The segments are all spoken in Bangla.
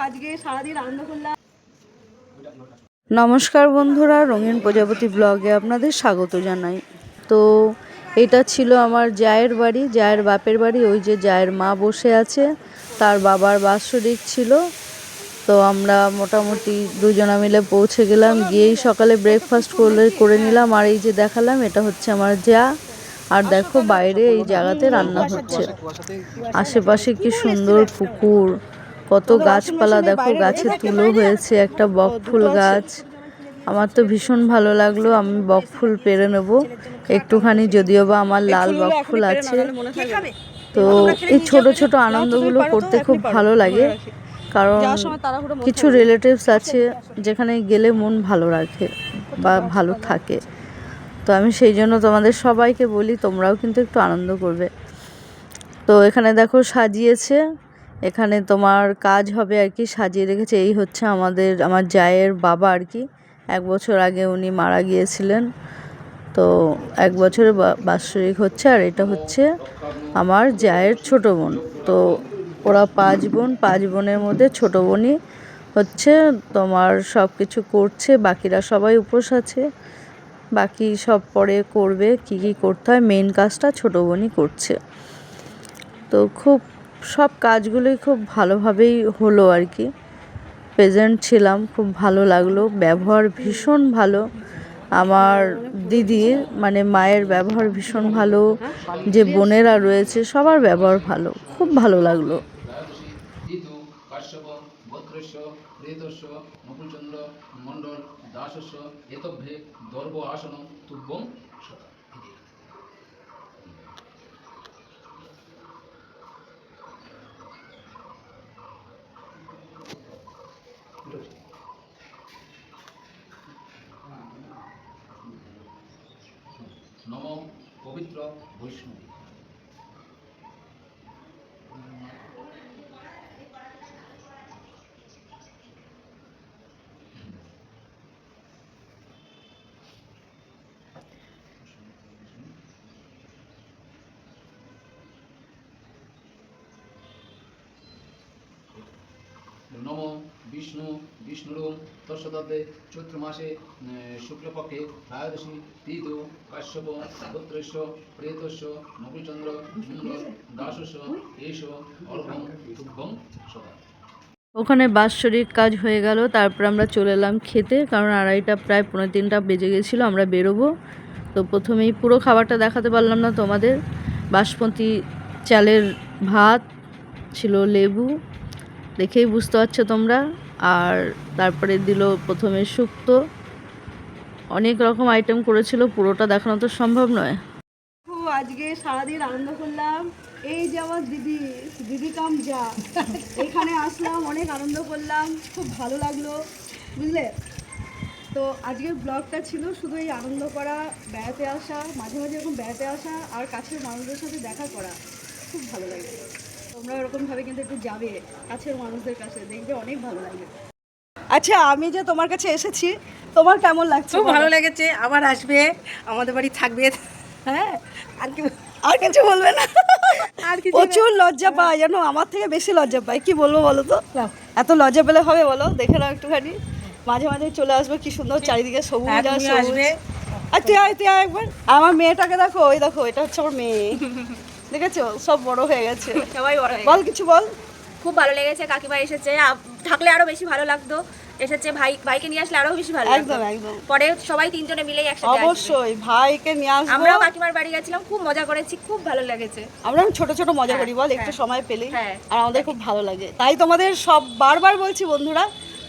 আজকে সারাদিন আনন্দ করলাম। নমস্কার বন্ধুরা, রঙিন প্রজাপতি ব্লগে আপনাদের স্বাগত জানাই। তো এটা ছিল আমার জায়ের বাড়ি, জায়ের বাপের বাড়ি। ওই যে জায়ের মা বসে আছে, তার বাবার বাৎসরিক ছিল। তো আমরা মোটামুটি দুজনা মিলে পৌঁছে গেলাম, গিয়েই সকালে ব্রেকফাস্ট করে নিলাম। আর এই যে দেখালাম, এটা হচ্ছে আমার যা। আর দেখো বাইরে এই জায়গাতে রান্না হচ্ছে। আশেপাশে কি সুন্দর পুকুর, কত গাছপালা, দেখো গাছে তুলো হয়েছে, একটা বকফুল গাছ। আমার তো ভীষণ ভালো লাগলো। আমি বকফুল পেরে নেব একটুখানি, যদিও বা আমার লাল বকফুল আছে। তো এই ছোট ছোট আনন্দগুলো করতে খুব ভালো লাগে, কারণ কিছু রিলেটিভস আছে যেখানে গেলে মন ভালো রাখে বা ভালো থাকে। তো আমি সেই জন্য তোমাদের সবাইকে বলি, তোমরাও কিন্তু একটু আনন্দ করবে। তো এখানে দেখো সাজিয়েছে, এখানে তোমার কাজ হবে আর কি, সাজিয়ে রেখেছে। এই হচ্ছে আমার জায়ের বাবা আর কি। 1 বছর আগে উনি মারা গিয়েছিলেন, তো 1 বছরের বাৎসরিক হচ্ছে। আর এটা হচ্ছে আমার জায়ের ছোট বোন। তো ওরা 5 বোন, 5 বোনের মধ্যে ছোট বোনই হচ্ছে তোমার সব কিছু করছে, বাকিরা সবাই উপোস আছে। বাকি সব পরে করবে, কি কি করতে হয়, মেইন কাজটা ছোট বোনই করছে। তো খুব সব কাজগুলোই খুব ভালোভাবেই হলো আর কি। প্রেজেন্ট ছিলাম, খুব ভালো লাগলো, ব্যবহার ভীষণ ভালো। আমার দিদির মানে মায়ের ব্যবহার ভীষণ ভালো, যে বোনেরা রয়েছে সবার ব্যবহার ভালো, খুব ভালো লাগলো। নম পবিত্র বৈষ্ণবী। নম বিষ্ণু বিষ্ণুরম তৎসদাতে চৈত্র মাসে শুক্লপক্ষে ত্রয়োদশী তিথি কাশ্যপ গোত্রস্য প্রেতস্য নকুলচন্দ্র মঙ্গল দাসস্য এষ অর্ঘম তুভ্যং সদা। ওখানে বাৎসরিক কাজ হয়ে গেল, তারপর আমরা চলে এলাম খেতে, কারণ 2:30 প্রায় 2:45 বেজে গেছিলো, আমরা বেরোবো। তো প্রথমেই পুরো খাবারটা দেখাতে পারলাম না তোমাদের। বাসমতি চালের ভাত ছিল, লেবু, দেখেই বুঝতে পারছো তোমরা। আর তারপরে দিল প্রথমে শুক্তো, অনেক রকম আইটেম করেছিল, পুরোটা দেখানো তো সম্ভব নয়। আজকে সারাদিন আনন্দ করলাম। এই যে আমার দিদি কাম যা, এখানে আসলাম, অনেক আনন্দ করলাম, খুব ভালো লাগলো, বুঝলে। তো আজকের ব্লগটা ছিল শুধু এই আনন্দ করা, বেড়াতে আসা, মাঝে মাঝে এরকম বেড়াতে আসা আর কাছের মানুষদের সাথে দেখা করা, খুব ভালো লাগে। তোমরা এরকমভাবে কিন্তু একটু যাবে কাছের মানুষদের কাছে, দেখবে অনেক ভালো লাগবে। আচ্ছা, আমি যে তোমার কাছে এসেছি, তোমার কেমন লাগছে? খুব ভালো লেগেছে, আবার আসবে, আমাদের বাড়ি থাকবে। হ্যাঁ, আর কিছু বলবে না? আর কিছু প্রচুর লজ্জা পায় জানো, আমার থেকে বেশি লজ্জা পায়। কি বলবো বলো তো, এত লজ্জা পেলে হবে বলো? দেখে নাও একটুখানি, মাঝে মাঝে চলে আসবে, কি সুন্দর চারিদিকে সবুজ আর সবুজ। আর তুই আয় একবার। আমার মেয়েটাকে দেখো, ওই দেখো, এটা হচ্ছে আমার মেয়ে, দেখেছো সব বড় হয়ে গেছে, সবাই বড়। বল কিছু বল। খুব ভালো লেগেছে, কাকিমা এসেছে, থাকলে আরো বেশি ভালো লাগতো। এসেছে ভাইকে নিয়ে আসলে আরো বেশি ভালো লাগতো। একদম একদম, পরে সবাই 3 জনে মিলেই একসাথে আসবে। অবশ্যই ভাইকে নিয়ে আসবো। আমরাও কাকিমার বাড়ি গেছিলাম, খুব মজা করেছি, খুব ভালো লেগেছে। আমরা ছোট ছোট মজা করি বল, একটু সময় পেলেই, আর আমাদের খুব ভালো লাগে। তাই তোমাদের সব বারবার বলছি বন্ধুরা,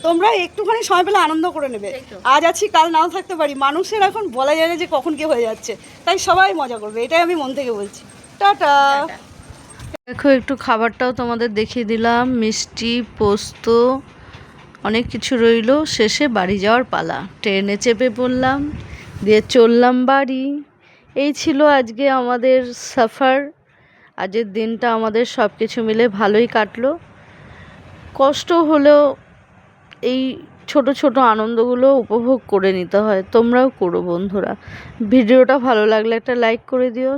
তোমরা একটুখানি সময় পেলে আনন্দ করে নেবে। আজ আছি কাল নাও থাকতে পারি, মানুষের এখন বলা যায় না যে কখন কি হয়ে যাচ্ছে, তাই সবাই মজা করবে, এটাই আমি মন থেকে বলছি। টাটা। দেখো একটু খাবারটাও তোমাদের দেখিয়ে দিলাম, মিষ্টি, পোস্ত, অনেক কিছু রইলো। শেষে বাড়ি যাওয়ার পালা, ট্রেনে চেপে পড়লাম, দিয়ে চললাম বাড়ি। এই ছিল আজকে আমাদের সফর। আজকের দিনটা আমাদের সব কিছু মিলে ভালোই কাটলো। কষ্ট হলেও এই ছোট ছোট আনন্দগুলো উপভোগ করে নিতে হয়, তোমরাও করো বন্ধুরা। ভিডিওটা ভালো লাগলে একটা লাইক করে দিও।